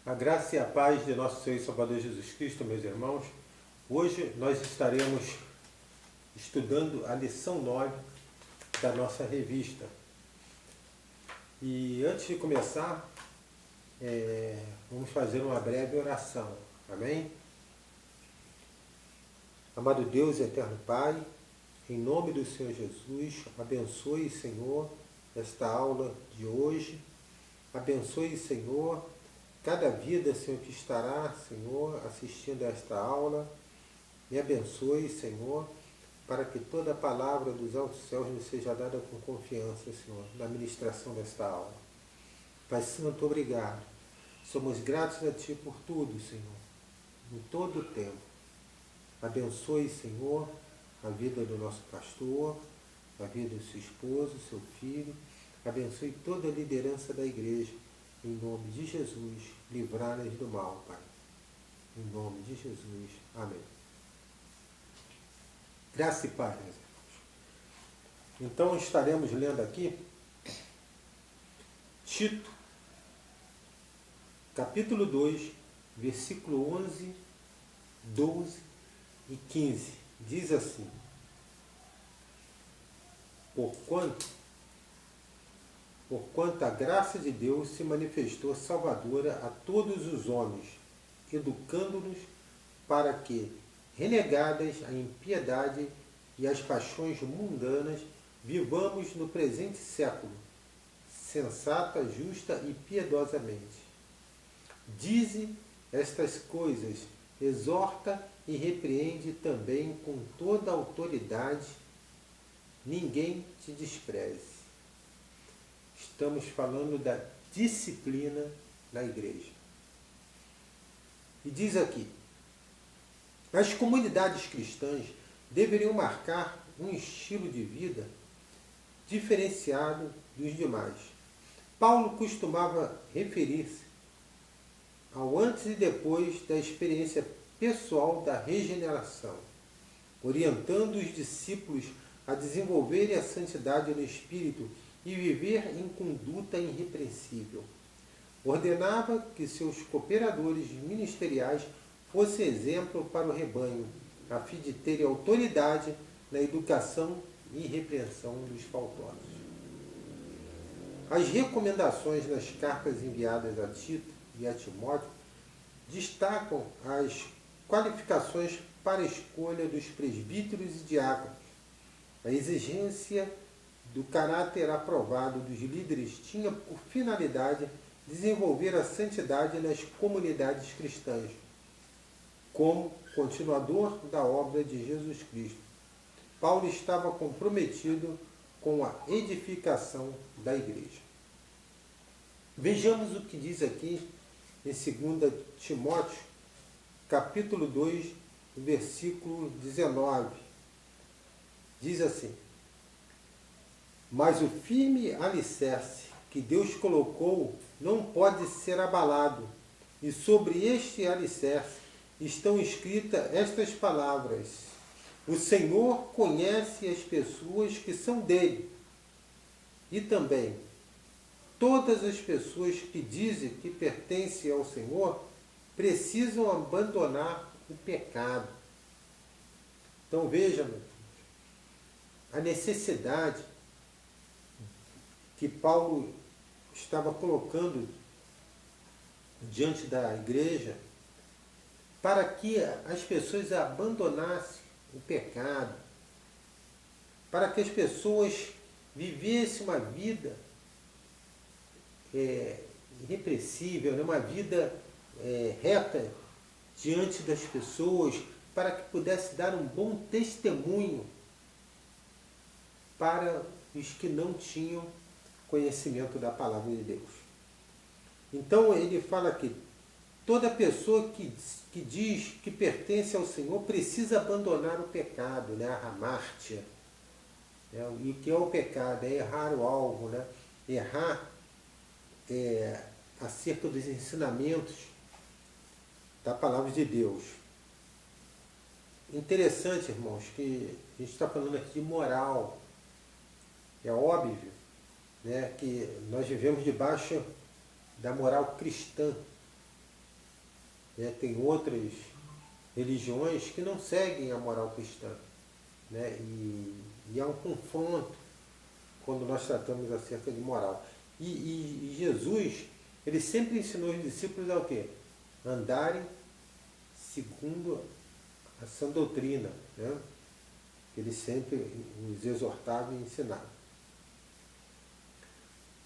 A graça e a paz de nosso Senhor e Salvador Jesus Cristo, meus irmãos. Hoje nós estaremos estudando a lição 9 da nossa revista. E antes de começar, vamos fazer uma breve oração. Amém? Amado Deus e eterno Pai, em nome do Senhor Jesus, abençoe, Senhor, esta aula de hoje. Abençoe, Senhor, cada vida, Senhor, que estará, Senhor, assistindo a esta aula. Me abençoe, Senhor, para que toda a palavra dos altos céus me seja dada com confiança, Senhor, na ministração desta aula. Pai Santo, obrigado. Somos gratos a Ti por tudo, Senhor, em todo o tempo. Abençoe, Senhor, a vida do nosso pastor, a vida do seu esposo, seu filho. Abençoe toda a liderança da igreja. Em nome de Jesus, livrai-nos do mal, Pai. Em nome de Jesus. Amém. Graça e paz, meus irmãos. Então estaremos lendo aqui Tito, capítulo 2, versículo 11, 12 e 15. Diz assim: Porquanto a graça de Deus se manifestou salvadora a todos os homens, educando-nos para que, renegadas a impiedade e as paixões mundanas, vivamos no presente século, sensata, justa e piedosamente. Dize estas coisas, exorta e repreende também com toda a autoridade, ninguém te despreze. Estamos falando da disciplina na igreja. E diz aqui: as comunidades cristãs deveriam marcar um estilo de vida diferenciado dos demais. Paulo costumava referir-se ao antes e depois da experiência pessoal da regeneração, orientando os discípulos a desenvolverem a santidade no espírito e viver em conduta irrepreensível. Ordenava que seus cooperadores ministeriais fossem exemplo para o rebanho, a fim de terem autoridade na educação e repreensão dos faltosos. As recomendações nas cartas enviadas a Tito e a Timóteo destacam as qualificações para a escolha dos presbíteros e diáconos. A exigência do caráter aprovado dos líderes tinha por finalidade desenvolver a santidade nas comunidades cristãs, como continuador da obra de Jesus Cristo. Paulo estava comprometido com a edificação da igreja. Vejamos o que diz aqui em 2 Timóteo, capítulo 2, versículo 19. Diz assim: mas o firme alicerce que Deus colocou não pode ser abalado, e sobre este alicerce estão escritas estas palavras: o Senhor conhece as pessoas que são dele. E também, todas as pessoas que dizem que pertencem ao Senhor precisam abandonar o pecado. Então veja, a necessidade que Paulo estava colocando diante da igreja para que as pessoas abandonassem o pecado, para que as pessoas vivessem uma vida irrepreensível, uma vida reta diante das pessoas, para que pudesse dar um bom testemunho para os que não tinham conhecimento da palavra de Deus. Então ele fala que toda pessoa que diz que pertence ao Senhor precisa abandonar o pecado, né? A hamartia. E o que é o pecado? É errar o alvo, né? Errar acerca dos ensinamentos da palavra de Deus. Interessante, irmãos, que a gente está falando aqui de moral. É óbvio, né, que nós vivemos debaixo da moral cristã. né? Tem outras religiões que não seguem a moral cristã, né? E há um confronto quando nós tratamos acerca de moral. E Jesus, ele sempre ensinou os discípulos a o quê? Andarem segundo a sã doutrina, né? Ele sempre os exortava e ensinava.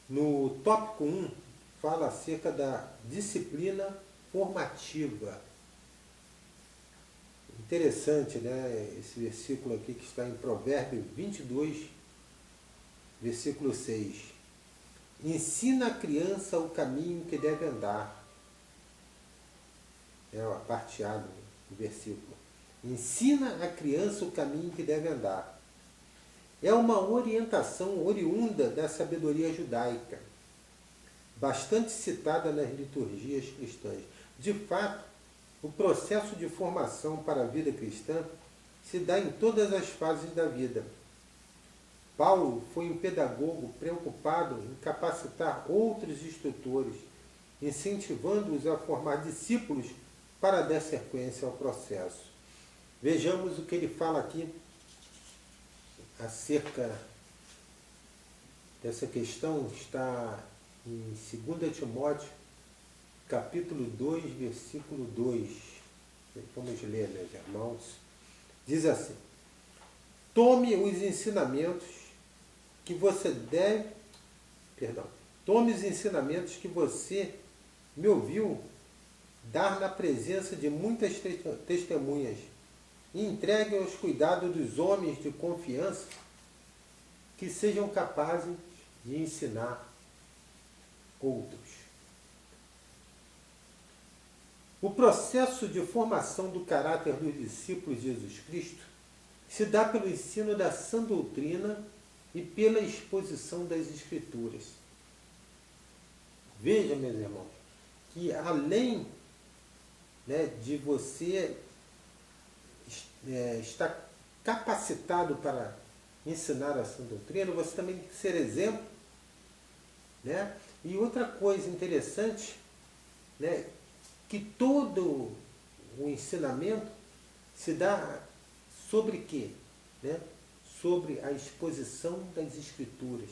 No tópico 1, fala acerca da disciplina formativa. Interessante, né? Esse versículo aqui que está em Provérbios 22, versículo 6. Ensina a criança o caminho que deve andar. É a parte A do versículo. Ensina a criança o caminho que deve andar. É uma orientação oriunda da sabedoria judaica, bastante citada nas liturgias cristãs. De fato, o processo de formação para a vida cristã se dá em todas as fases da vida. Paulo foi um pedagogo preocupado em capacitar outros instrutores, incentivando-os a formar discípulos para dar sequência ao processo. Vejamos o que ele fala aqui acerca dessa questão. Está em 2 Timóteo, capítulo 2, versículo 2. Vamos ler, meus irmãos. Diz assim: tome os ensinamentos que você me ouviu dar na presença de muitas testemunhas, e entregue aos cuidados dos homens de confiança que sejam capazes de ensinar outros. O processo de formação do caráter dos discípulos de Jesus Cristo se dá pelo ensino da sã doutrina e pela exposição das Escrituras. Veja, meus irmãos, que além, né, de você estar capacitado para ensinar a sã doutrina, você também tem que ser exemplo, né? E outra coisa interessante, né, que todo o ensinamento se dá sobre quê? Né? Sobre a exposição das Escrituras,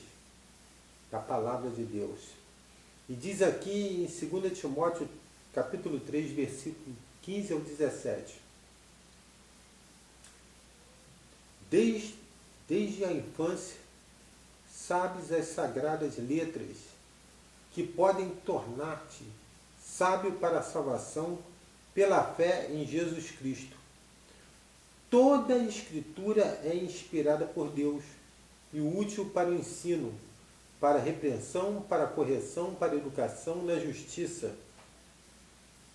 da Palavra de Deus. E diz aqui em 2 Timóteo, capítulo 3, versículo 15 ao 17. Desde a infância, sabes as sagradas letras que podem tornar-te sábio para a salvação pela fé em Jesus Cristo. Toda a Escritura é inspirada por Deus e útil para o ensino, para a repreensão, para a correção, para a educação na justiça,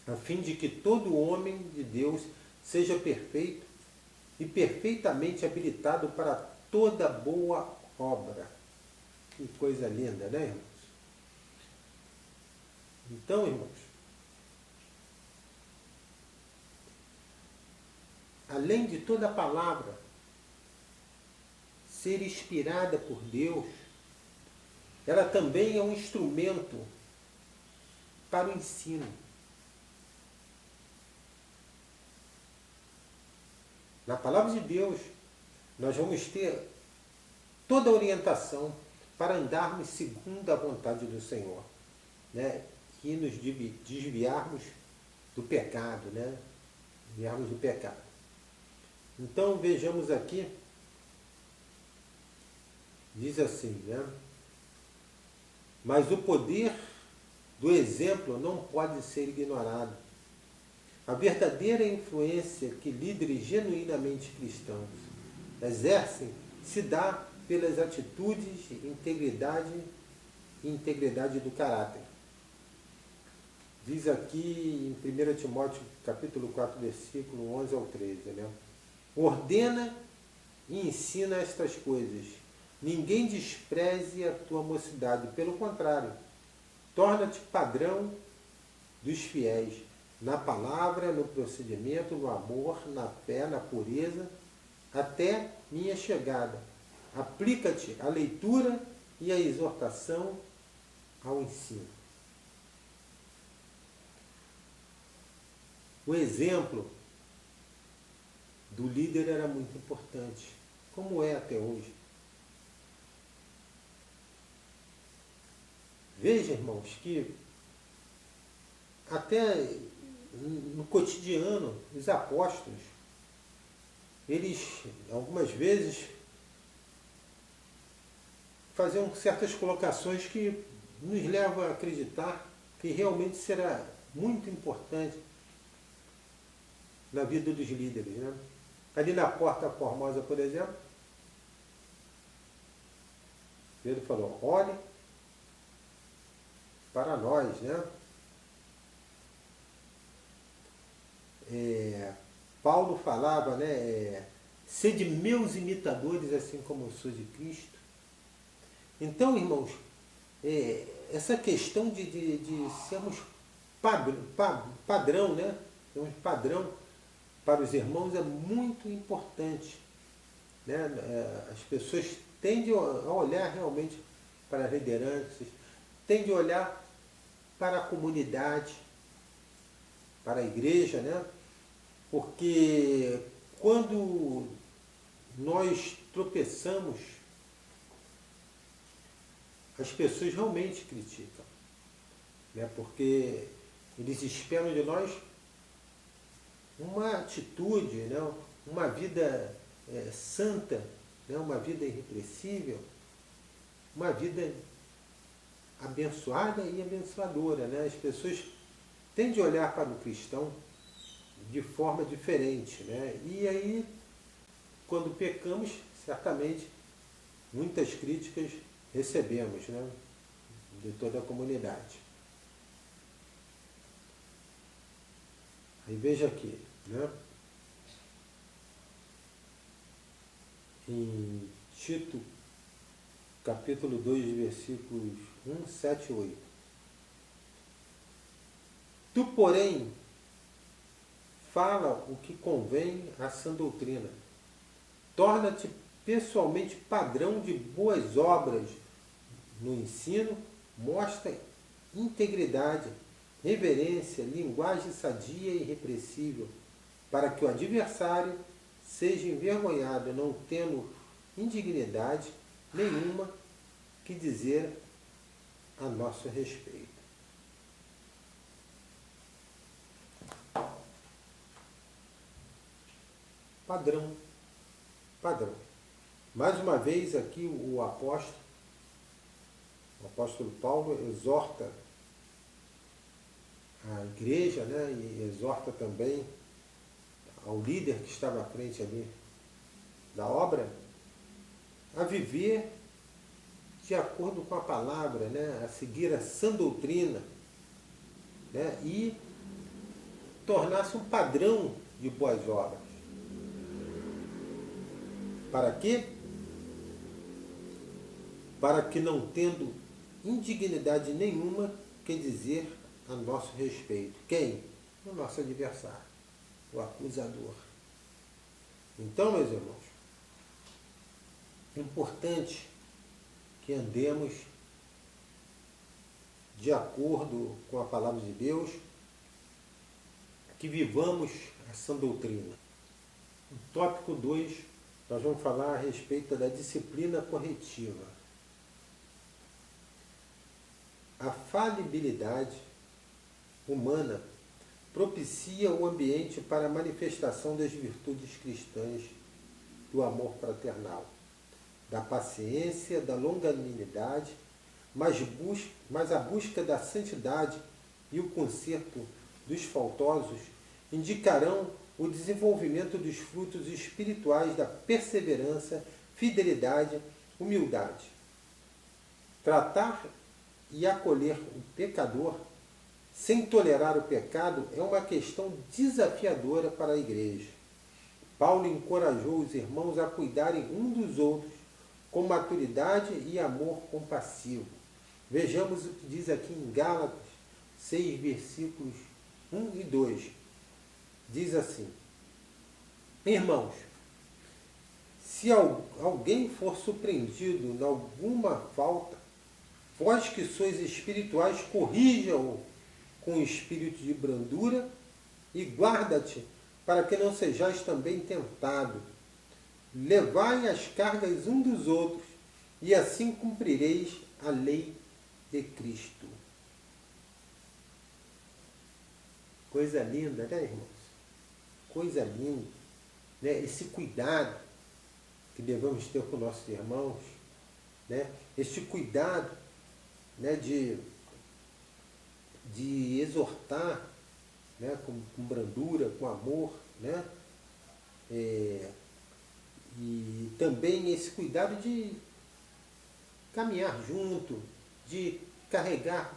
a fim de que todo homem de Deus seja perfeito e perfeitamente habilitado para toda boa obra. Que coisa linda, né, irmãos? Então, irmãos, além de toda a palavra ser inspirada por Deus, ela também é um instrumento para o ensino. Na palavra de Deus, nós vamos ter toda a orientação para andarmos segundo a vontade do Senhor, né? E nos desviarmos do pecado, né? Desviarmos do pecado. Então, vejamos aqui, diz assim, né? Mas o poder do exemplo não pode ser ignorado. A verdadeira influência que líderes genuinamente cristãos exercem se dá pelas atitudes, integridade e integridade do caráter. Diz aqui em 1 Timóteo capítulo 4, versículo 11 ao 13, né? Ordena e ensina estas coisas. Ninguém despreze a tua mocidade, pelo contrário, torna-te padrão dos fiéis, na palavra, no procedimento, no amor, na fé, na pureza, até minha chegada. Aplica-te à leitura e à exortação, ao ensino. o exemplo do líder era muito importante, como é até hoje. Veja, irmãos, que até no cotidiano, os apóstolos, eles, algumas vezes, faziam certas colocações que nos levam a acreditar que realmente será muito importante na vida dos líderes, né? Ali na Porta Formosa, por exemplo, Pedro falou, olhe para nós, né? Paulo falava, né? Sede meus imitadores, assim como eu sou de Cristo. Então, irmãos, essa questão de sermos padrão, né? Sermos padrão para os irmãos é muito importante, né? As pessoas tendem a olhar realmente para as lideranças, tendem a olhar para a comunidade, para a igreja, né? Porque quando nós tropeçamos, as pessoas realmente criticam, né? Porque eles esperam de nós uma atitude, né? Uma vida santa, né? Uma vida irrepreensível, uma vida abençoada e abençoadora, né? As pessoas tendem a olhar para o cristão de forma diferente, né? E aí, quando pecamos, certamente muitas críticas recebemos, né? De toda a comunidade. Aí veja aqui, né? Em Tito, capítulo 2, versículos 1, 7 e 8. Tu, porém, fala o que convém à sã doutrina. Torna-te pessoalmente padrão de boas obras no ensino, mostra integridade, reverência, linguagem sadia e irrepreensível, para que o adversário seja envergonhado, não tendo indignidade nenhuma que dizer a nosso respeito. Padrão. Mais uma vez aqui o apóstolo Paulo exorta a igreja, né, e exorta também ao líder que estava à frente ali da obra a viver de acordo com a palavra, né, a seguir a sã doutrina, né, e tornar-se um padrão de boas obras. Para quê? Para que, não tendo indignidade nenhuma que dizer a nosso respeito. Quem? O nosso adversário, o acusador. Então, meus irmãos, é importante que andemos de acordo com a palavra de Deus, que vivamos a sã doutrina. No tópico 2, nós vamos falar a respeito da disciplina corretiva. A falibilidade humana propicia o ambiente para a manifestação das virtudes cristãs, do amor fraternal, da paciência, da longanimidade, mas a busca da santidade e o conserto dos faltosos indicarão o desenvolvimento dos frutos espirituais da perseverança, fidelidade, humildade. Tratar e acolher o pecador sem tolerar o pecado é uma questão desafiadora para a igreja. Paulo encorajou os irmãos a cuidarem um dos outros com maturidade e amor compassivo. Vejamos o que diz aqui em Gálatas 6, versículos 1 e 2. Diz assim: irmãos, se alguém for surpreendido em alguma falta, vós que sois espirituais, corrija-o com espírito de brandura e guarda-te, para que não sejais também tentado. Levai as cargas um dos outros, e assim cumprireis a lei de Cristo. Coisa linda, né, irmãos? Coisa linda, né? Esse cuidado que devemos ter com nossos irmãos, né? Este cuidado, né, de exortar, né, com brandura, com amor, né? E também esse cuidado de caminhar junto, de carregar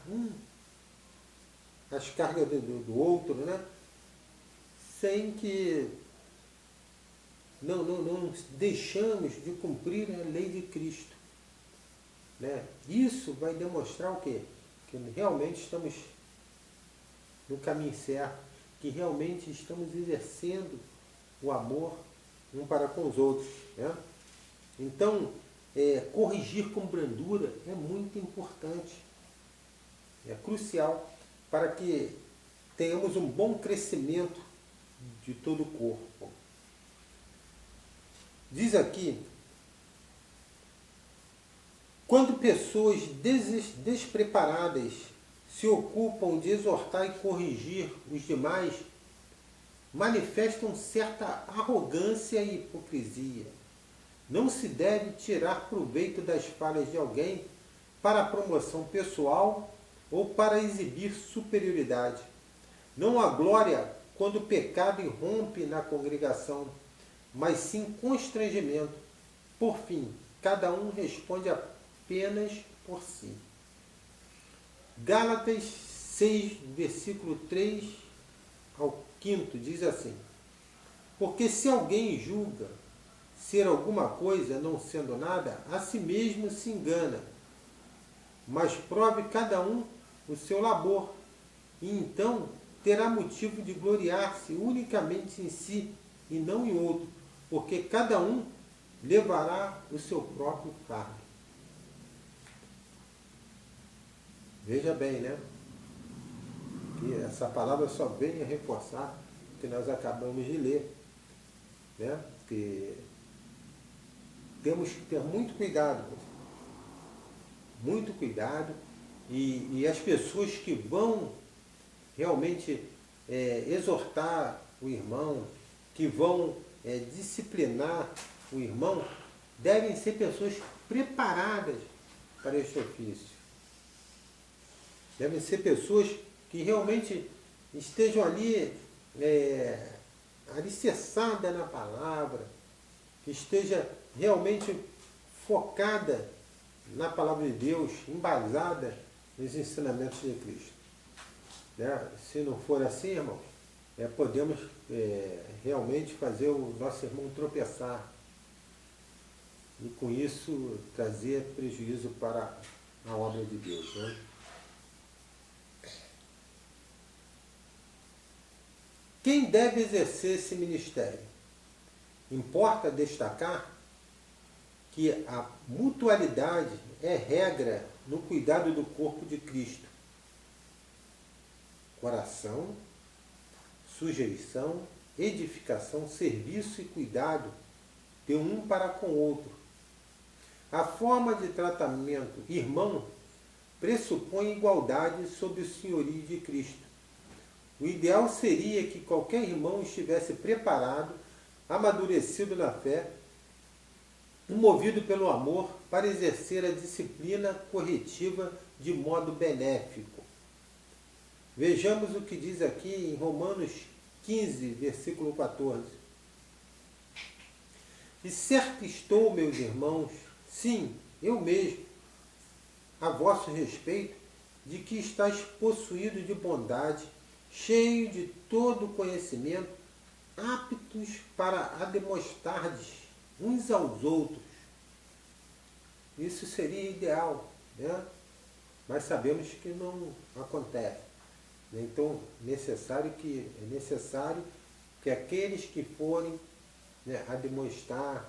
as cargas do outro, né? Sem que não deixamos de cumprir a lei de Cristo. Né? Isso vai demonstrar o quê? Que realmente estamos no caminho certo, que realmente estamos exercendo o amor um para com os outros. Né? Então, corrigir com brandura é muito importante, é crucial para que tenhamos um bom crescimento de todo o corpo. Diz aqui, quando pessoas despreparadas se ocupam de exortar e corrigir os demais, manifestam certa arrogância e hipocrisia. Não se deve tirar proveito das falhas de alguém para a promoção pessoal ou para exibir superioridade. Não há glória quando o pecado irrompe na congregação, mas sim constrangimento. Por fim, cada um responde apenas por si. Gálatas 6, versículo 3 ao 5 diz assim: porque se alguém julga ser alguma coisa não sendo nada, a si mesmo se engana. Mas prove cada um o seu labor, e então terá motivo de gloriar-se unicamente em si e não em outro, porque cada um levará o seu próprio fardo. Veja bem, né? Que essa palavra só vem a reforçar o que nós acabamos de ler, né? Que temos que ter muito cuidado, e as pessoas que vão realmente exortar o irmão, que vão disciplinar o irmão, devem ser pessoas preparadas para este ofício. Devem ser pessoas que realmente estejam ali alicerçadas na palavra, que esteja realmente focada na palavra de Deus, embasada nos ensinamentos de Cristo. Né? Se não for assim, irmãos, podemos realmente fazer o nosso irmão tropeçar e com isso trazer prejuízo para a obra de Deus. Né? Quem deve exercer esse ministério? Importa destacar que a mutualidade é regra no cuidado do corpo de Cristo. Coração, sujeição, edificação, serviço e cuidado de um para com o outro. A forma de tratamento irmão pressupõe igualdade sob o senhorio de Cristo. O ideal seria que qualquer irmão estivesse preparado, amadurecido na fé, movido pelo amor para exercer a disciplina corretiva de modo benéfico. Vejamos o que diz aqui em Romanos 15, versículo 14. E certo estou, meus irmãos, sim, eu mesmo, a vosso respeito, de que estáis possuídos de bondade, cheio de todo conhecimento, aptos para admoestardes uns aos outros. Isso seria ideal, né? Mas sabemos que não acontece. Então, é necessário que aqueles que forem, né, admoestar,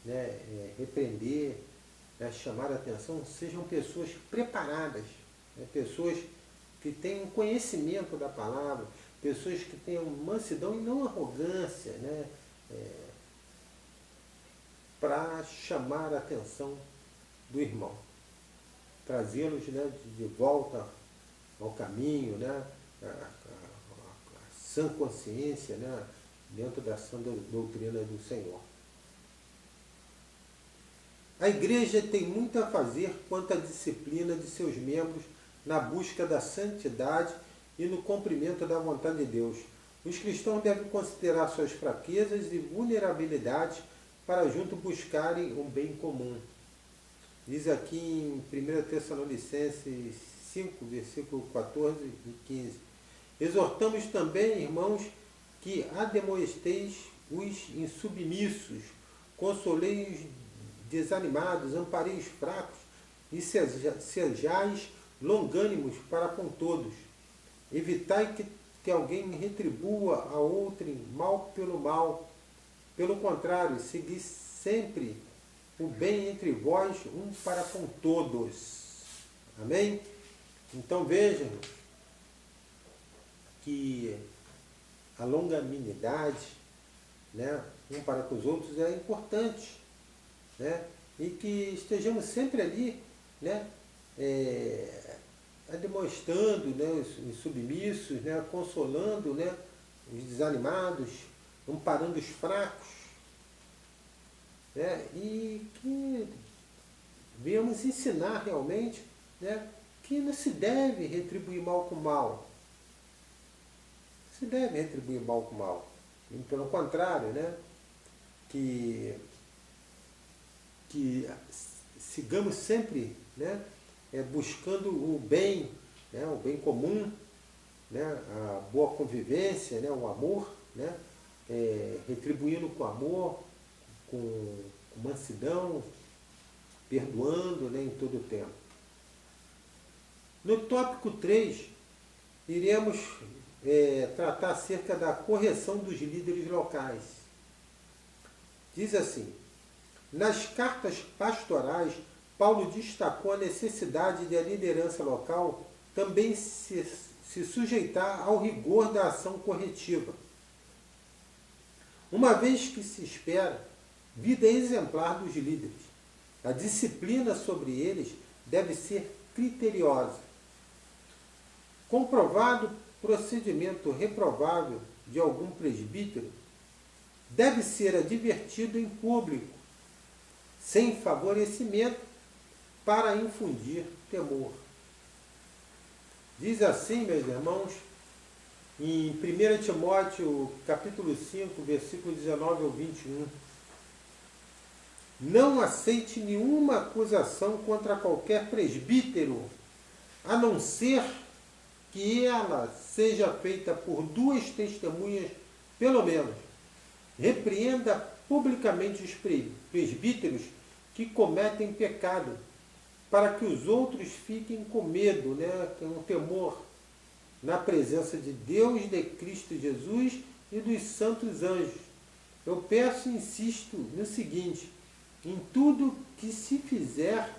né, repreender, né, chamar a atenção, sejam pessoas preparadas, né, pessoas que tenham conhecimento da palavra, pessoas que tenham mansidão e não arrogância, né? Para chamar a atenção do irmão, trazê-los, né, de volta ao caminho, né, a sã consciência, né, dentro da sã doutrina do Senhor. A igreja tem muito a fazer quanto à disciplina de seus membros na busca da santidade e no cumprimento da vontade de Deus. Os cristãos devem considerar suas fraquezas e vulnerabilidades para junto buscarem um bem comum. Diz aqui em 1 Tessalonicenses 5, versículo 14 e 15. Exortamos também, irmãos, que ademoesteis os insubmissos, consolei os desanimados, amparei os fracos e sejais longânimos para com todos. Evitai que alguém retribua a outrem mal pelo mal. Pelo contrário, segui sempre o bem entre vós, um para com todos. Amém? Então vejam que a longanimidade, né, um para com os outros é importante, né? E que estejamos sempre ali, né, demonstrando, né, os submissos, né, consolando, né, os desanimados, amparando os fracos, né, e que venhamos ensinar realmente, né, que não se deve retribuir mal com mal. Se deve retribuir mal com mal. E pelo contrário, né, que sigamos sempre, né, buscando o bem, né, o bem comum, né, a boa convivência, né, o amor, né, retribuindo com amor, com mansidão, perdoando, né, em todo o tempo. No tópico 3, iremos tratar acerca da correção dos líderes locais. Diz assim: nas cartas pastorais, Paulo destacou a necessidade de a liderança local também se sujeitar ao rigor da ação corretiva, uma vez que se espera vida exemplar dos líderes. A disciplina sobre eles deve ser criteriosa. Comprovado procedimento reprovável de algum presbítero, deve ser advertido em público, sem favorecimento, para infundir temor. Diz assim, meus irmãos, em 1 Timóteo, capítulo 5, versículo 19 ao 21. Não aceite nenhuma acusação contra qualquer presbítero, a não ser que ela seja feita por 2 testemunhas, pelo menos. Repreenda publicamente os presbíteros que cometem pecado, para que os outros fiquem com medo, né, com temor, na presença de Deus, de Cristo Jesus e dos santos anjos. Eu peço e insisto no seguinte: em tudo que se fizer,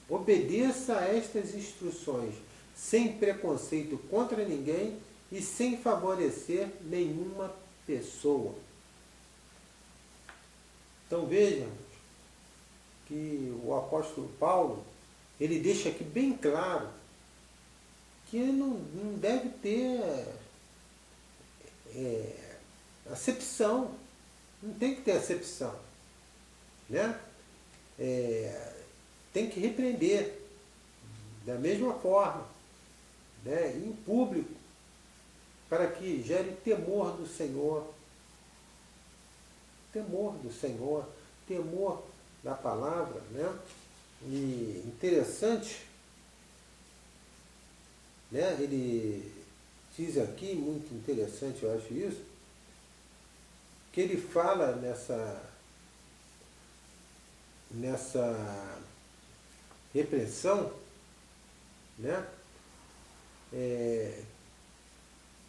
obedeça a estas instruções, sem preconceito contra ninguém e sem favorecer nenhuma pessoa. Então vejam que o apóstolo Paulo, ele deixa aqui bem claro que não deve ter acepção, não tem que ter acepção, né? Tem que repreender da mesma forma, né, em público, para que gere temor do Senhor, temor da palavra, né? E interessante, né, ele diz aqui, muito interessante, eu acho isso, que ele fala nessa repreensão, né,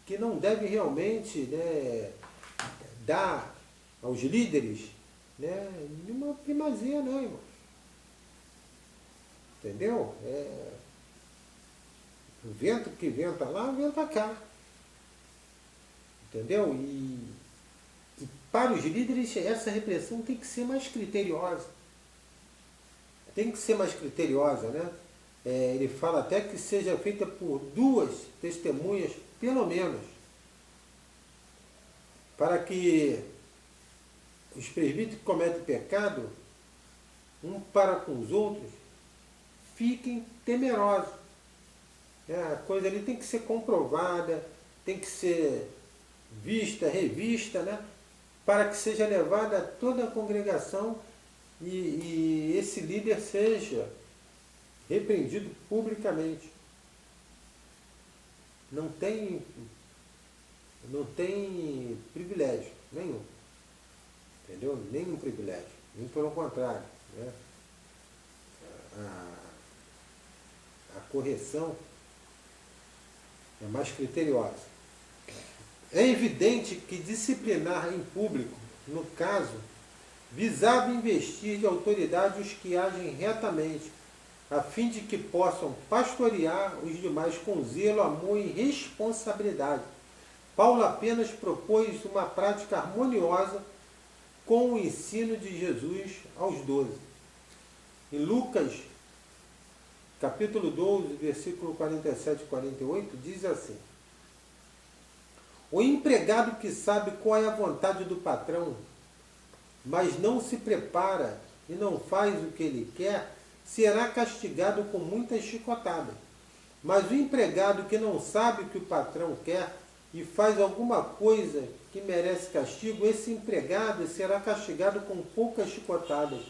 que não deve realmente, né, dar aos líderes, né, nenhuma primazia, não, irmão. Entendeu? O vento que venta lá, venta cá. Entendeu? E para os líderes, essa repressão tem que ser mais criteriosa. Tem que ser mais criteriosa, né? Ele fala até que seja feita por 2 testemunhas, pelo menos, para que os presbíteros que cometem pecado, um para com os outros, fiquem temerosos. A coisa ali tem que ser comprovada, tem que ser vista, revista, né? Para que seja levada a toda a congregação e esse líder seja repreendido publicamente. Não tem privilégio nenhum. Entendeu? Nenhum privilégio. Nem pelo contrário. Né? A correção é mais criteriosa. É evidente que disciplinar em público, no caso, visava investir de autoridade os que agem retamente, a fim de que possam pastorear os demais com zelo, amor e responsabilidade. Paulo apenas propôs uma prática harmoniosa com o ensino de Jesus aos 12. Em Lucas, capítulo 12, versículo 47 e 48, diz assim: o empregado que sabe qual é a vontade do patrão, mas não se prepara e não faz o que ele quer, será castigado com muitas chicotadas. Mas o empregado que não sabe o que o patrão quer e faz alguma coisa que merece castigo, esse empregado será castigado com poucas chicotadas.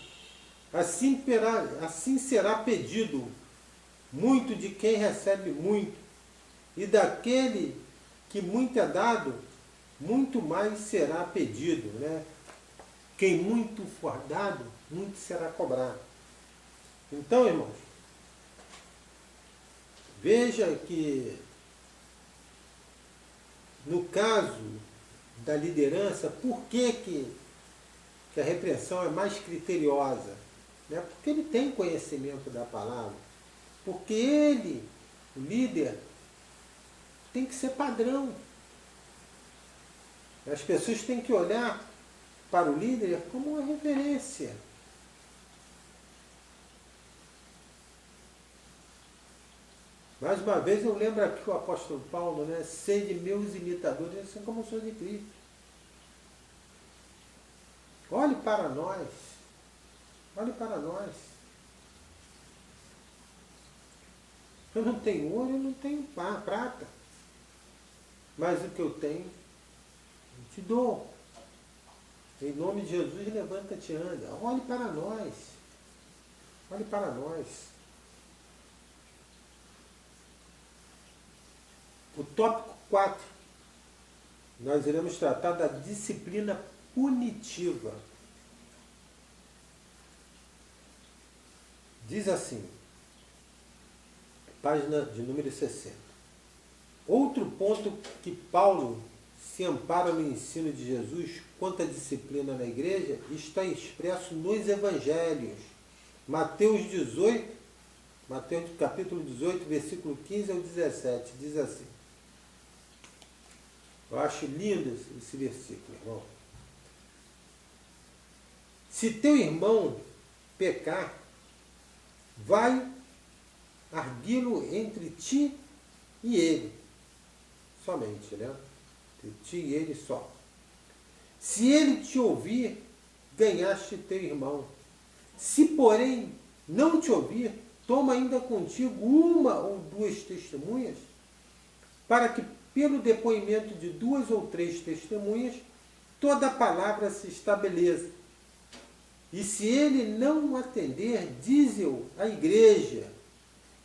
Assim será pedido muito de quem recebe muito, e daquele que muito é dado, muito mais será pedido, né? Quem muito for dado, muito será cobrado. Então, irmãos, veja que no caso da liderança, por que a repreensão é mais criteriosa? Né? Porque ele tem conhecimento da palavra. Porque ele, o líder, tem que ser padrão. As pessoas têm que olhar para o líder como uma referência. Mais uma vez eu lembro aqui o apóstolo Paulo, né? Sede meus imitadores, assim como eu sou de Cristo. Olhe para nós. Olhe para nós. Eu não tenho ouro, eu não tenho prata. Mas o que eu tenho, eu te dou. Em nome de Jesus, levanta-te e anda. Olhe para nós. Olhe para nós. O tópico 4. Nós iremos tratar da disciplina punitiva. Diz assim, página de número 60. Outro ponto que Paulo se ampara no ensino de Jesus quanto à disciplina na igreja está expresso nos evangelhos. Mateus capítulo 18, versículo 15 ao 17, diz assim. Eu acho lindo esse versículo, irmão. Se teu irmão pecar, vai arguí-lo entre ti e ele. Somente, né? Entre ti e ele só. Se ele te ouvir, ganhaste teu irmão. Se, porém, não te ouvir, toma ainda contigo 1 ou 2 testemunhas, para que, pelo depoimento de 2 ou 3 testemunhas, toda a palavra se estabeleça. E se ele não atender, dize-o à igreja.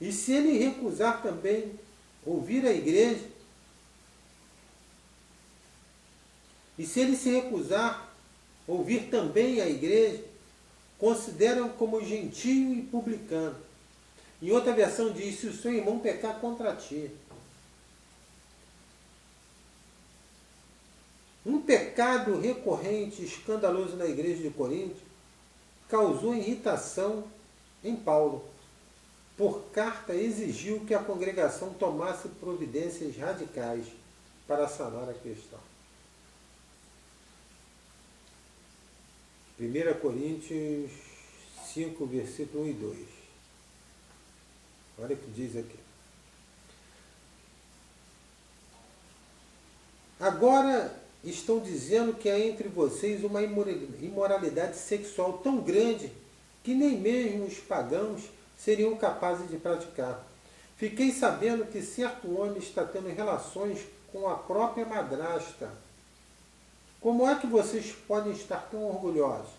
E se ele recusar também ouvir a igreja, e se ele se recusar ouvir também a igreja, considera-o como gentio e publicano. Em outra versão diz, se o seu irmão pecar contra ti. Um pecado recorrente e escandaloso na igreja de Corinto causou irritação em Paulo. Por carta, exigiu que a congregação tomasse providências radicais para sanar a questão. 1 Coríntios 5, versículo 1 e 2. Olha o que diz aqui. Agora estão dizendo que há entre vocês uma imoralidade sexual tão grande que nem mesmo os pagãos seriam capazes de praticar. Fiquei sabendo que certo homem está tendo relações com a própria madrasta. Como é que vocês podem estar tão orgulhosos?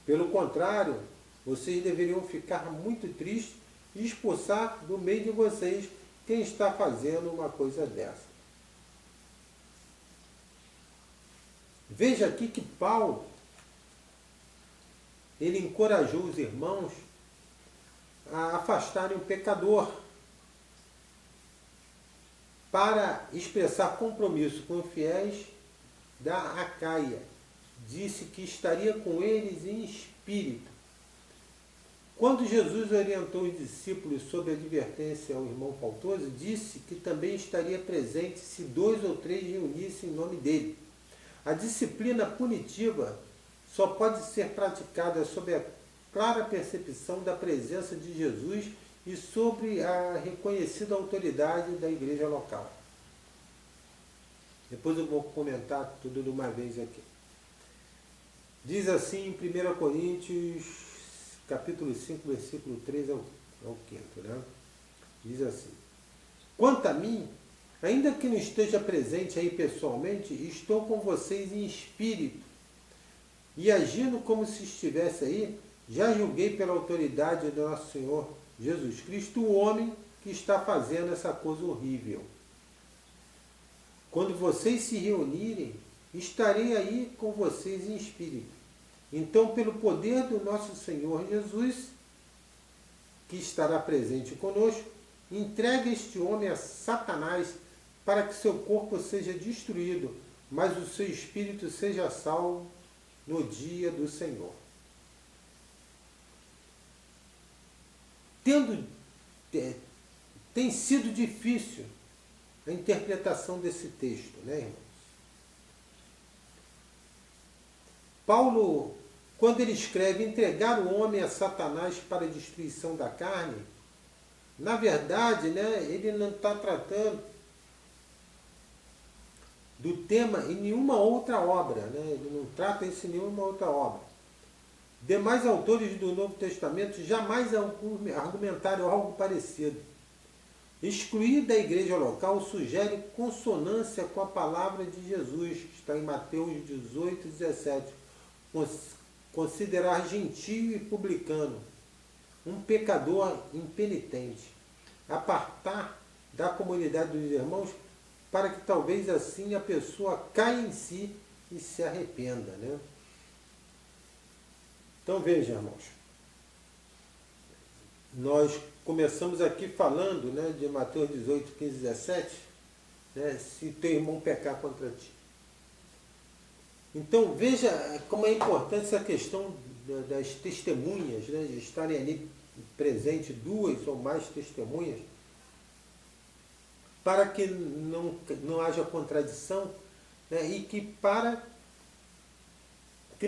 Pelo contrário, vocês deveriam ficar muito tristes e expulsar do meio de vocês quem está fazendo uma coisa dessa. Veja aqui que Paulo, ele encorajou os irmãos a afastarem o pecador para expressar compromisso com os fiéis da Acaia. Disse que estaria com eles em espírito. Quando Jesus orientou os discípulos sobre a advertência ao irmão faltoso, disse que também estaria presente se 2 ou 3 reunissem em nome dele. A disciplina punitiva só pode ser praticada sob a clara percepção da presença de Jesus e sobre a reconhecida autoridade da igreja local. Depois eu vou comentar tudo de uma vez aqui. Diz assim em 1 Coríntios, capítulo 5, versículo 3 ao 5, né? Diz assim: quanto a mim, ainda que não esteja presente aí pessoalmente, estou com vocês em espírito. E agindo como se estivesse aí, já julguei pela autoridade do nosso Senhor Jesus Cristo o homem que está fazendo essa coisa horrível. Quando vocês se reunirem, estarei aí com vocês em espírito. Então, pelo poder do nosso Senhor Jesus, que estará presente conosco, entregue este homem a Satanás para que seu corpo seja destruído, mas o seu espírito seja salvo no dia do Senhor. Tem sido difícil a interpretação desse texto, né, irmãos? Paulo, quando ele escreve entregar o homem a Satanás para a destruição da carne, na verdade, né, ele não está tratando do tema em nenhuma outra obra, né? Ele não trata isso em nenhuma outra obra. Demais autores do Novo Testamento jamais argumentaram algo parecido. Excluir da igreja local sugere consonância com a palavra de Jesus, que está em Mateus 18, 17. Considerar gentio e publicano, um pecador impenitente, apartar da comunidade dos irmãos, para que talvez assim a pessoa caia em si e se arrependa, né? Então veja, irmãos, nós começamos aqui falando, né, de Mateus 18, 15, 17, né, se teu irmão pecar contra ti. Então veja como é importante essa questão das testemunhas, né, de estarem ali presentes 2 ou mais testemunhas, para que não haja contradição, né, e que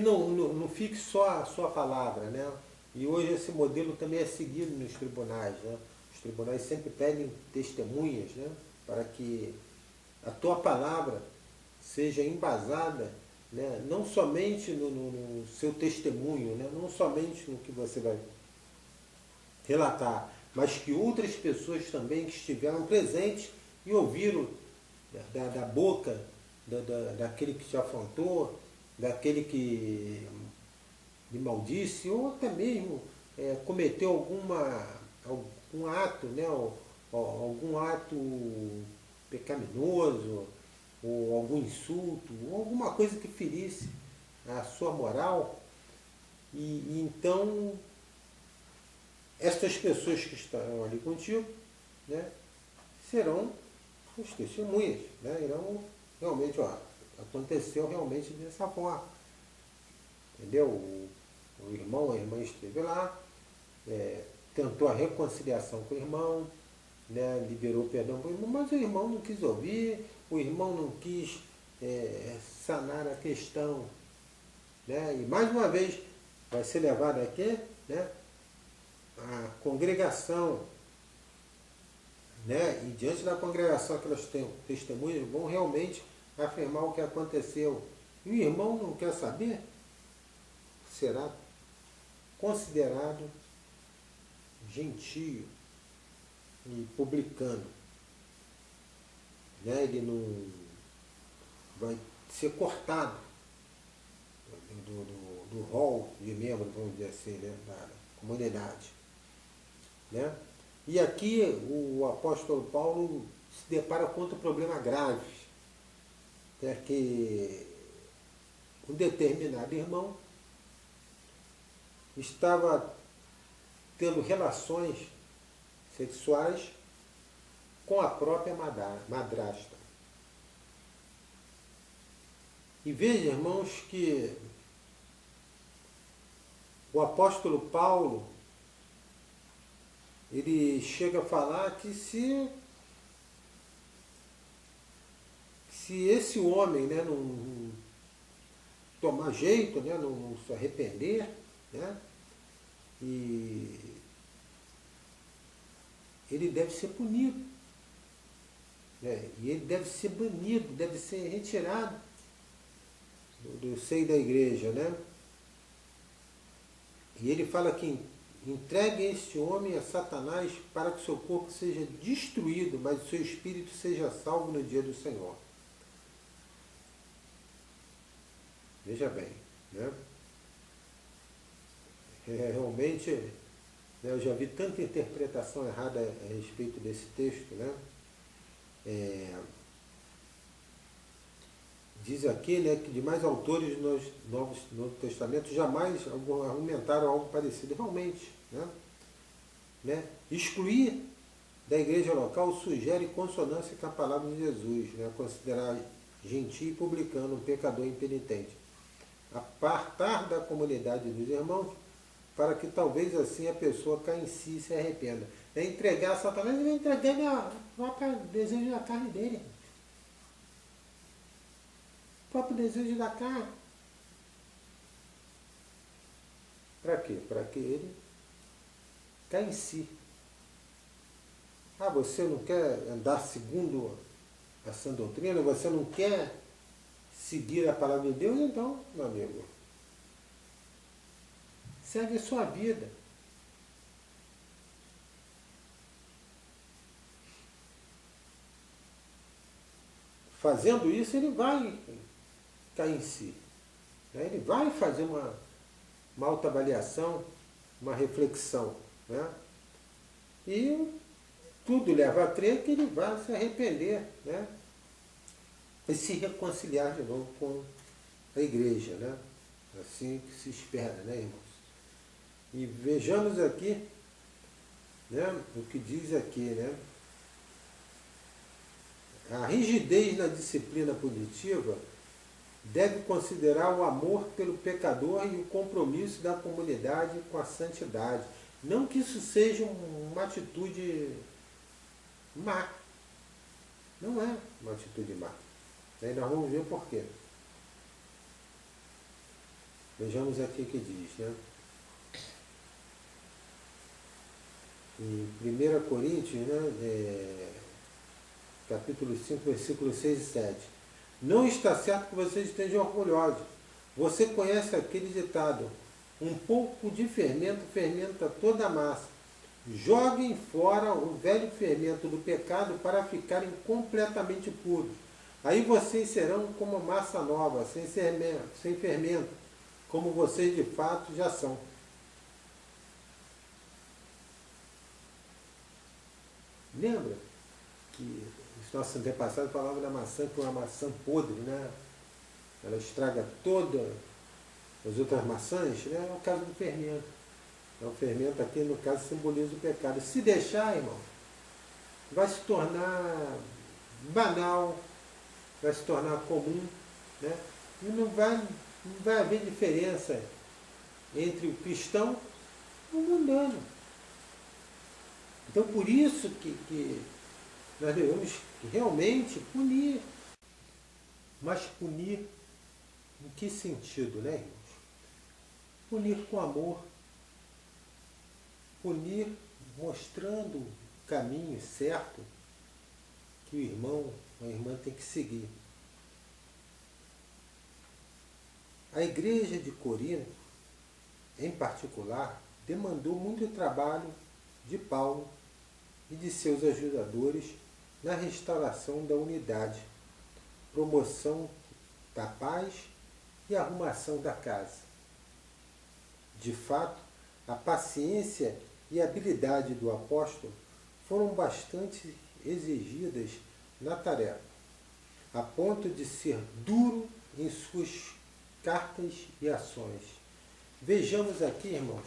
não fique só a sua palavra, né? E hoje esse modelo também é seguido nos tribunais, né? Os tribunais sempre pedem testemunhas, né, para que a tua palavra seja embasada, né, não somente no seu testemunho, né, não somente no que você vai relatar, mas que outras pessoas também que estiveram presentes e ouviram da boca daquele que te afrontou, daquele que lhe maldisse, ou até mesmo cometeu algum ato, né, ou algum ato pecaminoso, ou algum insulto, ou alguma coisa que ferisse a sua moral. E então, essas pessoas que estarão ali contigo, né, serão os testemunhas, né, irão realmente, aconteceu realmente dessa forma. Entendeu? O irmão, a irmã esteve lá, tentou a reconciliação com o irmão, né, liberou perdão para o irmão, mas o irmão não quis ouvir, o irmão não quis sanar a questão né? E mais uma vez vai ser levado aqui, né? A congregação, né? E diante da congregação que elas testemunhas vão realmente afirmar o que aconteceu. E o irmão não quer saber, será considerado gentio e publicano, né? Ele não vai ser cortado do rol de membros, vamos dizer assim, né? Da comunidade, né? E aqui o apóstolo Paulo se depara com outro problema grave, é que um determinado irmão estava tendo relações sexuais com a própria madrasta. E veja, irmãos, que o apóstolo Paulo, ele chega a falar que se esse homem, né, não tomar jeito, né, não se arrepender, né, e ele deve ser punido, né, e ele deve ser banido, deve ser retirado do seio da igreja, né? E ele fala que entregue este homem a Satanás para que seu corpo seja destruído, mas o seu espírito seja salvo no dia do Senhor. Veja bem, né? Realmente, né, eu já vi tanta interpretação errada a respeito desse texto, né? Diz aqui, né, que demais autores no Novo Testamento jamais argumentaram algo parecido. Realmente, né? Excluir da igreja local sugere consonância com a palavra de Jesus, né? Considerar gentio e publicano um pecador impenitente. Apartar da comunidade dos irmãos, para que talvez assim a pessoa caia em si e se arrependa. É entregar a Satanás, ele vai entregar o desejo da carne dele. O próprio desejo da carne. Para quê? Para que ele caia em si. Ah, você não quer andar segundo a sã doutrina? Você não quer seguir a palavra de Deus? Então, meu amigo, segue a sua vida. Fazendo isso, ele vai cair em si. Ele vai fazer uma autoavaliação, uma reflexão. Né? E tudo leva a crer que ele vai se arrepender, né? E se reconciliar de novo com a igreja. Né? Assim que se espera, né, irmãos? E vejamos aqui, né, o que diz aqui, né? A rigidez na disciplina punitiva deve considerar o amor pelo pecador e o compromisso da comunidade com a santidade. Não que isso seja uma atitude má. Não é uma atitude má. Aí nós vamos ver por quê. Vejamos aqui o que diz, né? Em 1 Coríntios, né, capítulo 5, versículos 6 e 7. Não está certo que vocês estejam orgulhosos. Você conhece aquele ditado: um pouco de fermento fermenta toda a massa. Joguem fora o velho fermento do pecado para ficarem completamente puros. Aí vocês serão como massa nova, sem fermento, como vocês de fato já são. Lembra que os nossos antepassados falavam da maçã que é uma maçã podre, né? Ela estraga todas as outras maçãs, né? É o caso do fermento. O fermento aqui, no caso, simboliza o pecado. Se deixar, irmão, vai se tornar banal, vai se tornar comum, né? E não vai haver diferença entre o cristão e o mundano. Então, por isso que nós devemos realmente punir. Mas punir em que sentido, né, irmãos? punir com amor, punir mostrando o caminho certo que o irmão, a irmã tem que seguir. A igreja de Corinto, em particular, demandou muito trabalho de Paulo e de seus ajudadores na restauração da unidade, promoção da paz e arrumação da casa. De fato, a paciência e a habilidade do apóstolo foram bastante exigidas na tarefa, a ponto de ser duro em suas cartas e ações. Vejamos aqui, irmãos,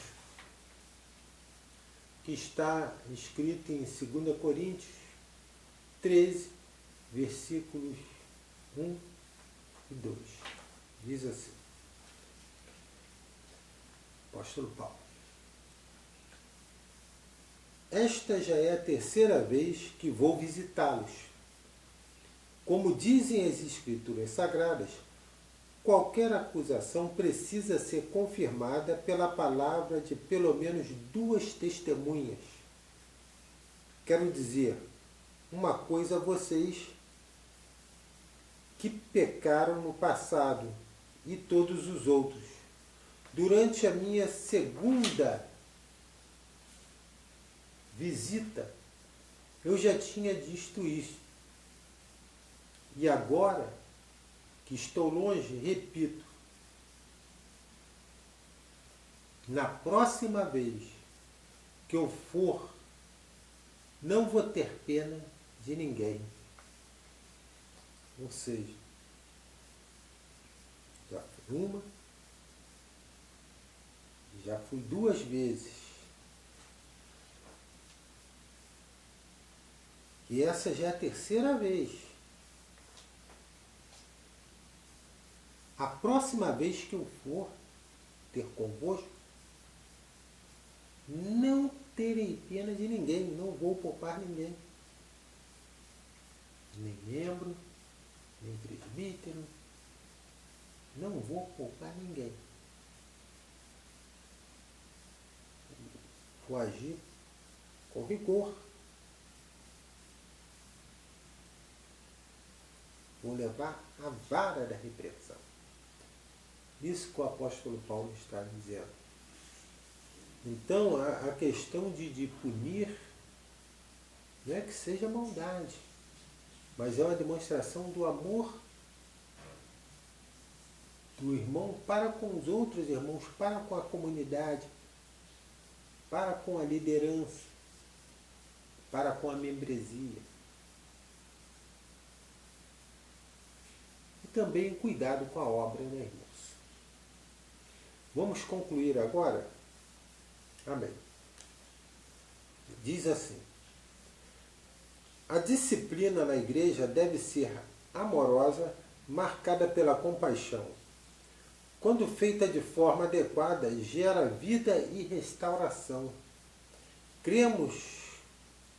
que está escrito em 2 Coríntios 13, versículos 1 e 2. Diz assim, apóstolo Paulo: esta já é a terceira vez que vou visitá-los. Como dizem as Escrituras Sagradas, qualquer acusação precisa ser confirmada pela palavra de pelo menos 2 testemunhas. Quero dizer uma coisa a vocês que pecaram no passado e todos os outros. Durante a minha segunda visita, eu já tinha dito isso. E agora que estou longe, repito, na próxima vez que eu for, não vou ter pena de ninguém. Ou seja, já fui uma, já fui 2 vezes. E essa já é a terceira vez. A próxima vez que eu for ter convosco, não terei pena de ninguém, não vou poupar ninguém. Nem membro, nem presbítero, não vou poupar ninguém. Vou agir com rigor. Vou levar a vara da repreensão. Isso que o apóstolo Paulo está dizendo. Então, a questão de punir não é que seja maldade, mas é uma demonstração do amor do irmão para com os outros irmãos, para com a comunidade, para com a liderança, para com a membresia. E também cuidado com a obra, né, irmãos? Vamos concluir agora? Amém. Diz assim: a disciplina na igreja deve ser amorosa, marcada pela compaixão. Quando feita de forma adequada, gera vida e restauração. Cremos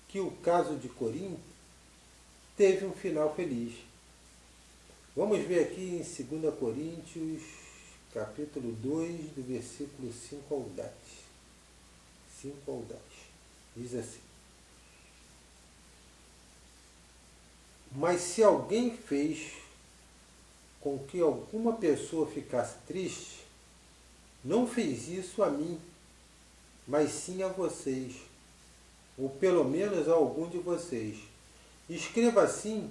que o caso de Corinto teve um final feliz. Vamos ver aqui em 2 Coríntios, capítulo 2, do versículo 5 ao 10. 5 ao 10. Diz assim: mas se alguém fez com que alguma pessoa ficasse triste, não fez isso a mim, mas sim a vocês, ou pelo menos a algum de vocês. Escreva assim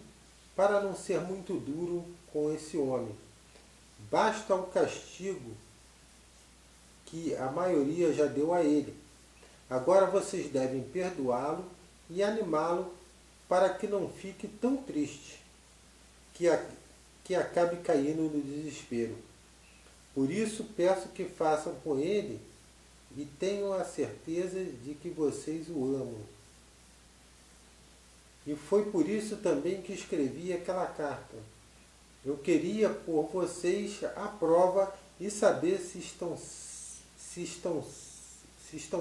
para não ser muito duro com esse homem. Basta o castigo que a maioria já deu a ele. Agora vocês devem perdoá-lo e animá-lo para que não fique tão triste, que acabe caindo no desespero. Por isso peço que façam com ele e tenham a certeza de que vocês o amam. E foi por isso também que escrevi aquela carta. Eu queria pôr vocês à prova e saber se estão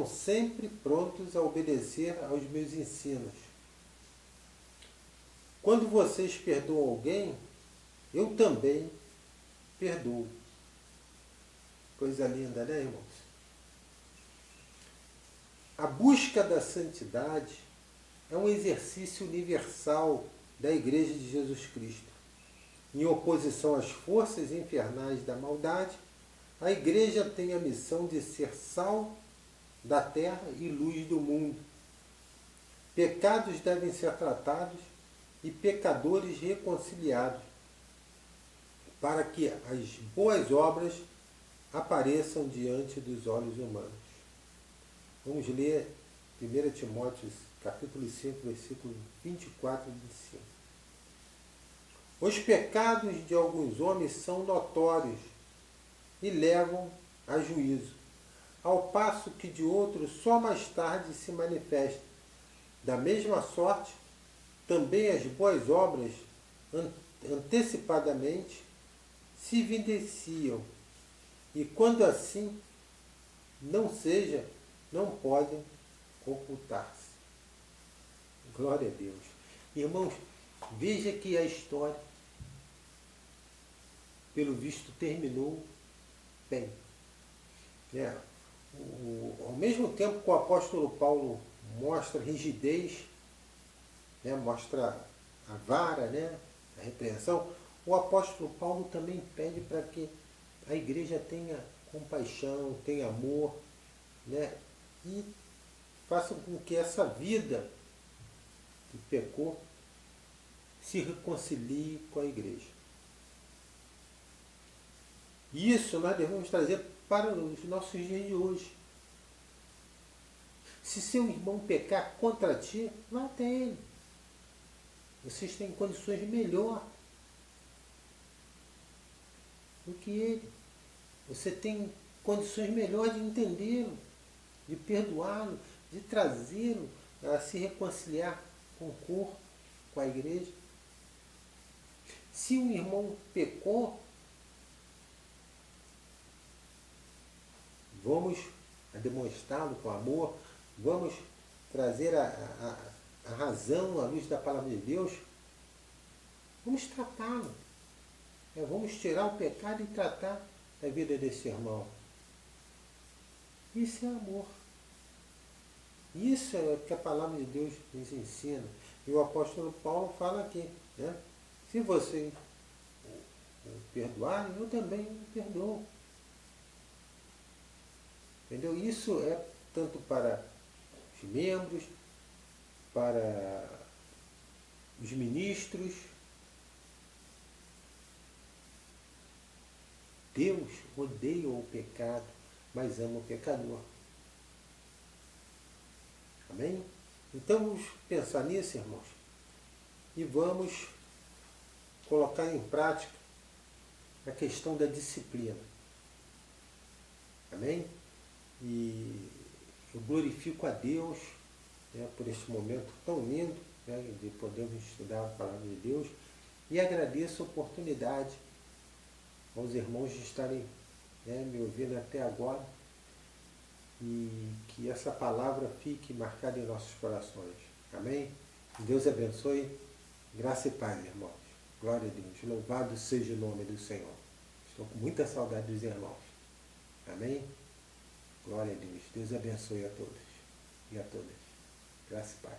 sempre prontos a obedecer aos meus ensinos. Quando vocês perdoam alguém, eu também perdoo. Coisa linda, né, irmãos? A busca da santidade é um exercício universal da Igreja de Jesus Cristo. Em oposição às forças infernais da maldade, a Igreja tem a missão de ser sal da terra e luz do mundo. Pecados devem ser tratados e pecadores reconciliados, para que as boas obras apareçam diante dos olhos humanos. Vamos ler 1 Timóteo capítulo 5, versículo 24 e 25. Os pecados de alguns homens são notórios e levam a juízo, ao passo que de outros só mais tarde se manifestam. Da mesma sorte, também as boas obras antecipadamente se evidenciam, e quando assim não seja, não podem ocultar-se. Glória a Deus. Irmãos, veja que a história, pelo visto, terminou bem. Ao mesmo tempo que o apóstolo Paulo mostra rigidez, mostra a vara, a repreensão, o apóstolo Paulo também pede para que a igreja tenha compaixão, tenha amor, e faça com que essa vida que pecou se reconcilie com a igreja. Isso nós devemos trazer para os nossos dias de hoje. Se seu irmão pecar contra ti, vá até ele. Vocês têm condições melhor do que ele. Você tem condições melhores de entendê-lo, de perdoá-lo, de trazê-lo a se reconciliar com o corpo, com a igreja. Se um irmão pecou, vamos demonstrá-lo com amor, vamos trazer a razão à luz da palavra de Deus, vamos tratá-lo. Vamos tirar o pecado e tratar da vida desse irmão. Isso é amor. Isso é o que a palavra de Deus nos ensina. E o apóstolo Paulo fala aqui, se você o perdoar, eu também o perdoo. Entendeu? Isso é tanto para os membros, para os ministros. Deus odeia o pecado, mas ama o pecador. Amém? Então vamos pensar nisso, irmãos, e vamos colocar em prática a questão da disciplina. Amém? E eu glorifico a Deus por esse momento tão lindo de podermos estudar a palavra de Deus, e agradeço a oportunidade aos irmãos de estarem me ouvindo até agora, e que essa palavra fique marcada em nossos corações. Amém? Deus abençoe. Graça e paz, irmãos. Glória a Deus. Louvado seja o nome do Senhor. Estou com muita saudade dos irmãos. Amém? Glória a Deus. Deus abençoe a todos e a todas. Graça e paz.